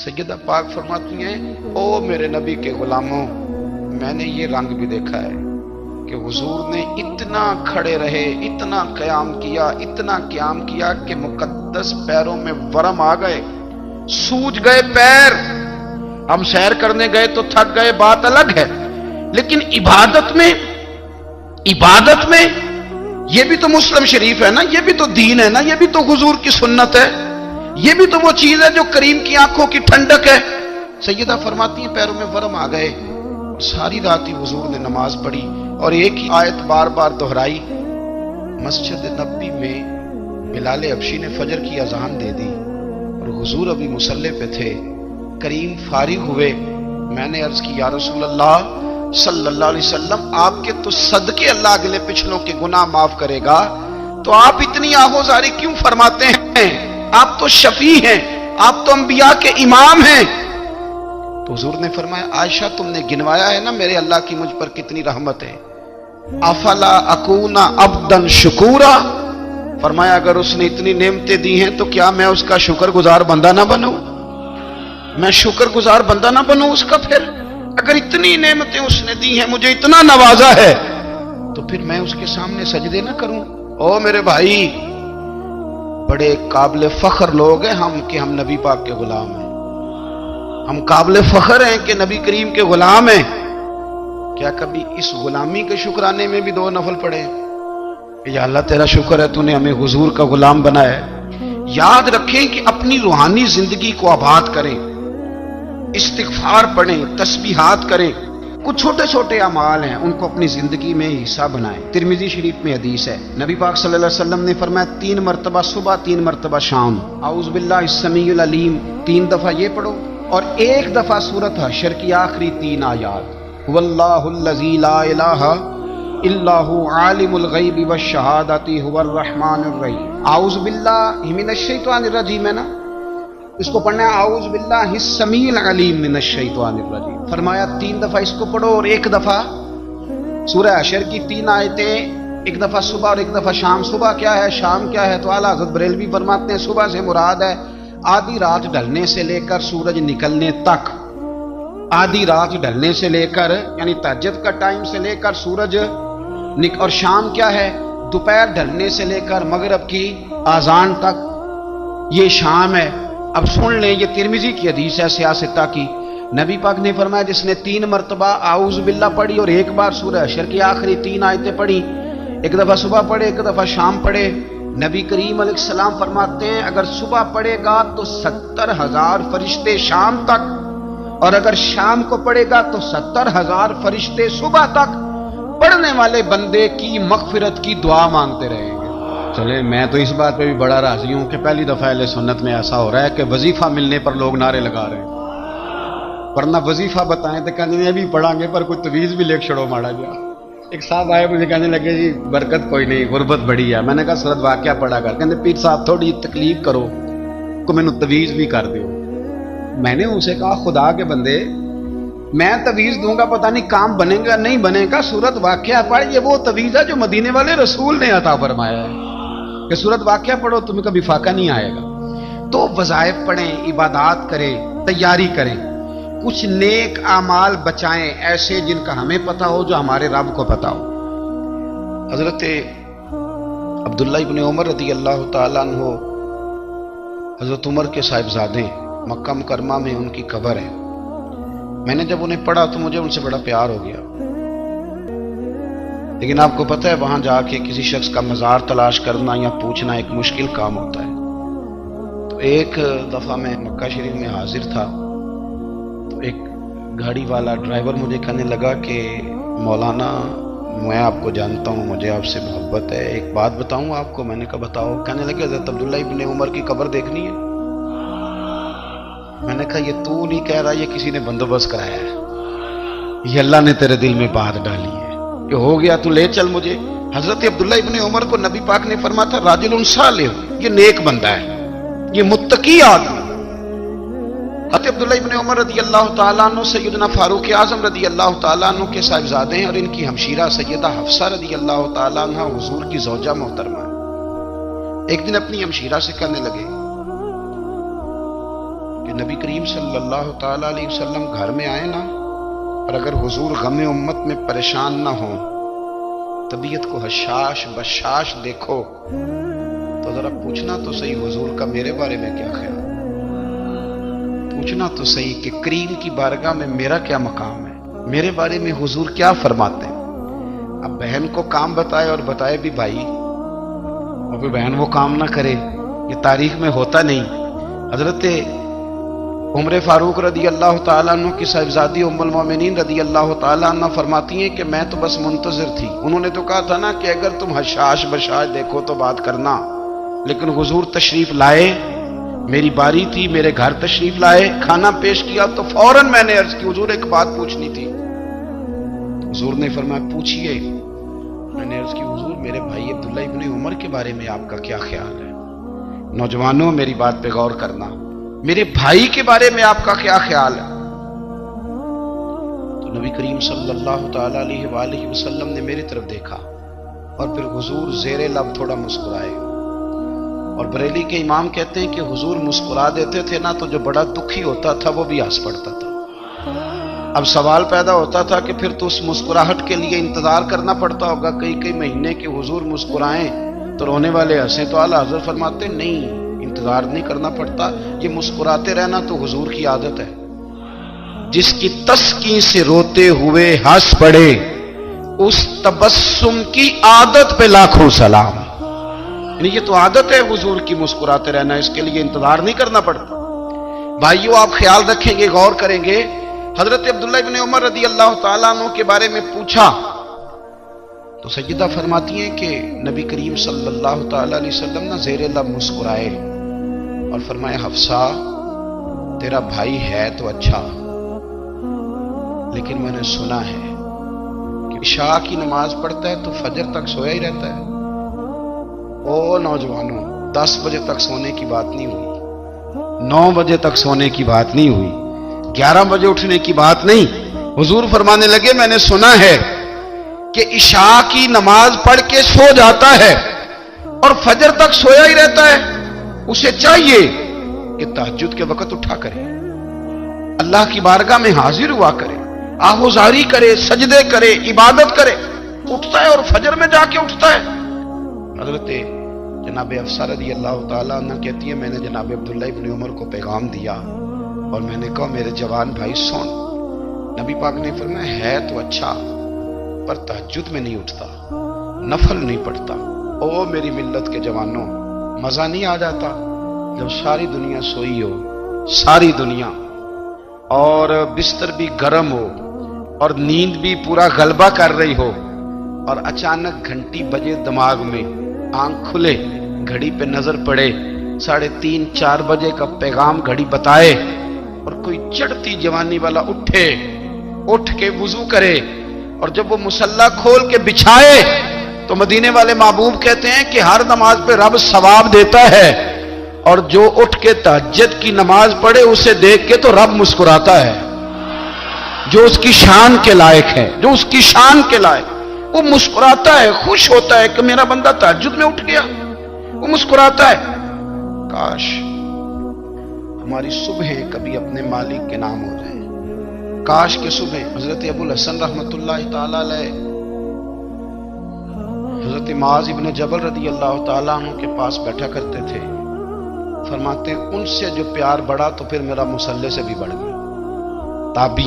سیدہ پاک فرماتی ہیں او میرے نبی کے غلاموں، میں نے یہ رنگ بھی دیکھا ہے کہ حضور نے اتنا کھڑے رہے، اتنا قیام کیا، اتنا قیام کیا کہ مقدس پیروں میں ورم آ گئے، سوج گئے پیر۔ ہم سیر کرنے گئے تو تھک گئے، بات الگ ہے، لیکن عبادت میں یہ بھی تو مسلم شریف ہے نا، یہ بھی تو دین ہے نا، یہ بھی تو حضور کی سنت ہے، یہ بھی تو وہ چیز ہے جو کریم کی آنکھوں کی ٹھنڈک ہے۔ سیدہ فرماتی ہیں پیروں میں ورم آ گئے، ساری رات ہی حضور نے نماز پڑھی اور ایک ہی آیت بار بار دہرائی۔ مسجد نبوی میں بلال حبشی نے فجر کی اذان دے دی اور حضور ابھی مصلی پہ تھے۔ کریم فارغ ہوئے، میں نے عرض کی یا رسول اللہ صلی اللہ علیہ وسلم، آپ کے تو صدقے اللہ اگلے پچھلوں کے گناہ معاف کرے گا، تو آپ اتنی آہوزاری کیوں فرماتے ہیں؟ آپ تو شفیع ہیں، آپ تو انبیاء کے امام ہیں۔ تو حضور نے فرمایا عائشہ تم نے گنوایا ہے نا میرے اللہ کی مجھ پر کتنی رحمت ہے، افلا اکون عبدا شکورا، فرمایا اگر اس نے اتنی نعمتیں دی ہیں تو کیا میں اس کا شکر گزار بندہ نہ بنوں؟ میں شکر گزار بندہ نہ بنوں اس کا؟ پھر اگر اتنی نعمتیں اس نے دی ہیں، مجھے اتنا نوازا ہے، تو پھر میں اس کے سامنے سجدے نہ کروں؟ او میرے بھائی، بڑے قابل فخر لوگ ہیں ہم کہ ہم نبی پاک کے غلام ہیں، ہم قابل فخر ہیں کہ نبی کریم کے غلام ہیں۔ کیا کبھی اس غلامی کے شکرانے میں بھی دو نفل پڑھے؟ یا اللہ تیرا شکر ہے تو نے ہمیں حضور کا غلام بنایا ہے۔ یاد رکھیں کہ اپنی روحانی زندگی کو آباد کریں، استغفار پڑھیں، تسبیحات کریں، کچھ چھوٹے چھوٹے اعمال ہیں ان کو اپنی زندگی میں حصہ بنائیں۔ ترمذی شریف میں حدیث ہے، نبی پاک صلی اللہ علیہ وسلم نے فرمایا 3 مرتبہ صبح، 3 مرتبہ شام اعوذ باللہ السمیع العلیم 3 دفعہ یہ پڑھو، اور 1 دفعہ سورۃ حشر کی آخری 3 آیات، واللہ الذی لا الہ الا هو عالم الغیب والشہادۃ هو الرحمن الرحیم۔ اعوذ باللہ من الشیطان الرجیم ہے نا، اس کو پڑھنا ہے اعوذ باللہ السمیع العلیم من الشیطان الرجیم۔ فرمایا 3 دفعہ اس کو پڑھو اور 1 دفعہ سورہ حشر کی 3 آیتیں، 1 دفعہ صبح اور 1 دفعہ شام۔ صبح کیا ہے، شام کیا ہے؟ تو اعلیٰ حضرت بریلوی فرماتے ہیں صبح سے مراد ہے آدھی رات ڈھلنے سے لے کر سورج نکلنے تک، آدھی رات ڈھلنے سے لے کر یعنی تہجد کا ٹائم سے لے کر سورج اور شام کیا ہے، دوپہر ڈھلنے سے لے کر مغرب کی اذان تک، یہ شام ہے۔ اب سن لیں، یہ ترمذی کی حدیث ہے سیاستہ کی، نبی پاک نے فرمایا جس نے 3 مرتبہ اعوذ باللہ پڑھی اور 1 بار سورہ حشر کی آخری 3 آیتیں پڑھی، 1 دفعہ صبح پڑھے، 1 دفعہ شام پڑھے، نبی کریم علیہ السلام فرماتے ہیں اگر صبح پڑھے گا تو 70,000 فرشتے شام تک، اور اگر شام کو پڑھے گا تو 70,000 فرشتے صبح تک پڑھنے والے بندے کی مغفرت کی دعا مانگتے رہیں گے۔ چلے میں تو اس بات پہ بھی بڑا راضی ہوں کہ پہلی دفعہ اہل سنت میں ایسا ہو رہا ہے کہ وظیفہ ملنے پر لوگ نعرے لگا رہے ہیں، ورنہ وظیفہ بتائیں تو کہنے لگے ابھی پڑھیں گے پر کوئی تویز بھی لے چھڑو ماڑا جا۔ ایک صاحب آئے مجھے کہنے لگے جی برکت کوئی نہیں، غربت بڑی ہے۔ میں نے کہا سورۃ واقعہ پڑھا کر، کہتے پیر صاحب تھوڑی تکلیف کرو کو میں نے تویز بھی کر دیو۔ میں نے اسے کہا خدا کے بندے میں تویز دوں گا پتہ نہیں کام بنے گا نہیں بنے گا، سورۃ واقعہ پڑھ، یہ وہ تویز ہے جو مدینے والے رسول نے عطا فرمایا ہے کہ سورۃ واقعہ پڑھو تمہیں کبھی فاقہ نہیں آئے گا۔ تو وظائف پڑھیں، عبادات کریں، تیاری کریں، کچھ نیک اعمال بچائیں ایسے جن کا ہمیں پتہ ہو، جو ہمارے رب کو پتہ ہو۔ حضرت عبداللہ ابن عمر رضی اللہ تعالیٰ عنہ حضرت عمر کے صاحبزادے، مکہ مکرمہ میں ان کی قبر ہے۔ میں نے جب انہیں پڑھا تو مجھے ان سے بڑا پیار ہو گیا، لیکن آپ کو پتہ ہے وہاں جا کے کسی شخص کا مزار تلاش کرنا یا پوچھنا ایک مشکل کام ہوتا ہے۔ تو ایک دفعہ میں مکہ شریف میں حاضر تھا، تو ایک گاڑی والا ڈرائیور مجھے کہنے لگا کہ مولانا میں آپ کو جانتا ہوں، مجھے آپ سے محبت ہے، ایک بات بتاؤں آپ کو؟ میں نے کہا بتاؤ۔ کہنے لگے حضرت عبداللہ ابن عمر کی قبر دیکھنی ہے۔ میں نے کہا یہ تو نہیں کہہ رہا، یہ کسی نے بندوبست کرایا ہے، یہ اللہ نے تیرے دل میں بات ڈالی ہے کہ ہو گیا تو لے چل مجھے۔ حضرت عبداللہ ابن عمر کو نبی پاک نے فرمایا تھا راجل صالح، یہ نیک بندہ ہے، یہ متقی آدمی۔ حضرت عبداللہ ابن عمر رضی اللہ تعالیٰ عنہ سیدنا فاروق اعظم رضی اللہ تعالیٰ عنہ کے صاحبزادے ہیں، اور ان کی ہمشیرہ سیدہ حفصہ رضی اللہ تعالیٰ عنہ حضور کی زوجہ محترمہ ہے۔ ایک دن اپنی ہمشیرہ سے کہنے لگے کہ نبی کریم صلی اللہ تعالی علیہ وسلم گھر میں آئے نا، اور اگر حضور غم امت میں پریشان نہ ہوں، طبیعت کو حشاش بشاش دیکھو، تو ذرا پوچھنا تو صحیح حضور کا میرے بارے میں کیا خیال، پوچھنا تو صحیح کہ کریم کی بارگاہ میں میرا کیا مقام ہے، میرے بارے میں حضور کیا فرماتے ہیں۔ اب بہن کو کام بتائے، اور بتائے بھی بھائی، اور پھر بہن وہ کام نہ کرے، یہ تاریخ میں ہوتا نہیں۔ حضرت عمر فاروق رضی اللہ تعالیٰ عنہ کی صاحبزادی ام المومنین رضی اللہ تعالیٰ عنہ فرماتی ہیں کہ میں تو بس منتظر تھی، انہوں نے تو کہا تھا نا کہ اگر تم حشاش بشاش دیکھو تو بات کرنا، لیکن حضور تشریف لائے، میری باری تھی، میرے گھر تشریف لائے، کھانا پیش کیا تو فوراً میں نے عرض کی حضور ایک بات پوچھنی تھی۔ حضور نے فرمایا پوچھئے۔ میں نے عرض کی حضور میرے بھائی عبداللہ ابن عمر کے بارے میں آپ کا کیا خیال ہے؟ نوجوانوں میری بات پہ غور کرنا، میرے بھائی کے بارے میں آپ کا کیا خیال ہے؟ تو نبی کریم صلی اللہ تعالی علیہ وآلہ وسلم نے میری طرف دیکھا، اور پھر حضور زیر لب تھوڑا مسکرائے، اور بریلی کے امام کہتے ہیں کہ حضور مسکرا دیتے تھے نا تو جو بڑا دکھی ہوتا تھا وہ بھی ہنس پڑتا تھا۔ اب سوال پیدا ہوتا تھا کہ پھر تو اس مسکراہٹ کے لیے انتظار کرنا پڑتا ہوگا کئی مہینے کہ حضور مسکرائیں تو رونے والے ہنسیں، تو اعلیٰ حضرت فرماتے نہیں، انتظار نہیں کرنا پڑتا، یہ مسکراتے رہنا تو حضور کی عادت ہے۔ جس کی تسکین سے روتے ہوئے ہنس پڑے، اس تبسم کی عادت پہ لاکھوں سلام۔ یعنی یہ تو عادت ہے حضور کی مسکراتے رہنا، اس کے لیے انتظار نہیں کرنا پڑتا۔ بھائیو آپ خیال رکھیں گے، غور کریں گے، حضرت عبداللہ ابن عمر رضی اللہ تعالیٰ عنہ کے بارے میں پوچھا تو سیدہ فرماتی ہیں کہ نبی کریم صلی اللہ تعالیٰ علیہ وسلم نے زیر لب مسکرائے اور فرمایا حفصہ تیرا بھائی ہے تو اچھا، لیکن میں نے سنا ہے کہ عشاء کی نماز پڑھتا ہے تو فجر تک سویا ہی رہتا ہے۔ او نوجوانوں، 10 بجے تک سونے کی بات نہیں ہوئی، 9 بجے تک سونے کی بات نہیں ہوئی، 11 بجے اٹھنے کی بات نہیں۔ حضور فرمانے لگے میں نے سنا ہے کہ عشاء کی نماز پڑھ کے سو جاتا ہے اور فجر تک سویا ہی رہتا ہے، اسے چاہیے کہ تہجد کے وقت اٹھا کرے، اللہ کی بارگاہ میں حاضر ہوا کرے، آہوزاری کرے، سجدے کرے، عبادت کرے، اٹھتا ہے اور فجر میں جا کے اٹھتا ہے۔ حضرت جناب حفصہ رضی اللہ تعالیٰ عنہ کہتی ہے میں نے جناب عبداللہ ابن عمر کو پیغام دیا اور میں نے کہا میرے جوان بھائی سن، نبی پاک نے فرمایا ہے تو اچھا پر تہجد میں نہیں اٹھتا، نفل نہیں پڑھتا۔ او میری ملت کے جوانوں، مزہ نہیں آ جاتا جب ساری دنیا سوئی ہو، ساری دنیا، اور بستر بھی گرم ہو اور نیند بھی پورا غلبہ کر رہی ہو، اور اچانک گھنٹی بجے دماغ میں، آنکھ کھلے، گھڑی پہ نظر پڑے، 3:30 4 بجے کا پیغام گھڑی بتائے، اور کوئی چڑھتی جوانی والا اٹھ کے وضو کرے، اور جب وہ مصلی کھول کے بچھائے تو مدینے والے محبوب کہتے ہیں کہ ہر نماز پہ رب ثواب دیتا ہے، اور جو اٹھ کے تہجد کی نماز پڑھے اسے دیکھ کے تو رب مسکراتا ہے، جو اس کی شان کے لائق ہے، جو اس کی شان کے لائق، وہ مسکراتا ہے، خوش ہوتا ہے کہ میرا بندہ تہجد میں اٹھ گیا، وہ مسکراتا ہے۔ کاش ہماری صبحیں کبھی اپنے مالک کے نام ہو جائیں، کاش کہ صبح حضرت ابو الحسن رحمۃ اللہ تعالی علیہ حضرت معاذ ابن جبل رضی اللہ تعالیٰ عنہ کے پاس بیٹھا کرتے تھے، فرماتے ہیں ان سے جو پیار بڑھا تو پھر میرا مصلی سے بھی بڑھ گیا۔